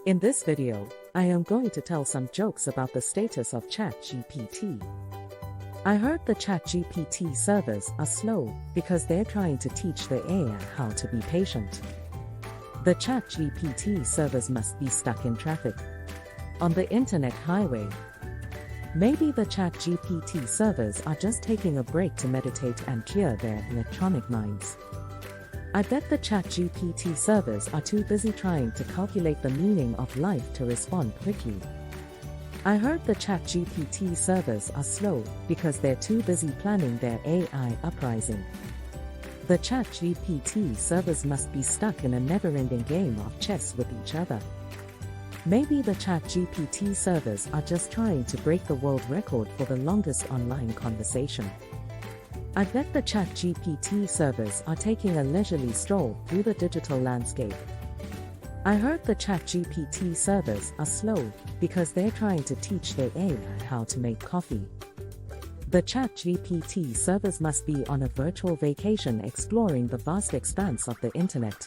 In this video, I am going to tell some jokes about the status of ChatGPT. I heard the ChatGPT servers are slow because they're trying to teach the AI how to be patient. The ChatGPT servers must be stuck in traffic on the internet highway. Maybe the ChatGPT servers are just taking a break to meditate and clear their electronic minds. I bet the ChatGPT servers are too busy trying to calculate the meaning of life to respond quickly. I heard the ChatGPT servers are slow because they're too busy planning their AI uprising. The ChatGPT servers must be stuck in a never-ending game of chess with each other. Maybe the ChatGPT servers are just trying to break the world record for the longest online conversation. I bet the ChatGPT servers are taking a leisurely stroll through the digital landscape. I heard the ChatGPT servers are slow because they're trying to teach the AI how to make coffee. The ChatGPT servers must be on a virtual vacation exploring the vast expanse of the internet.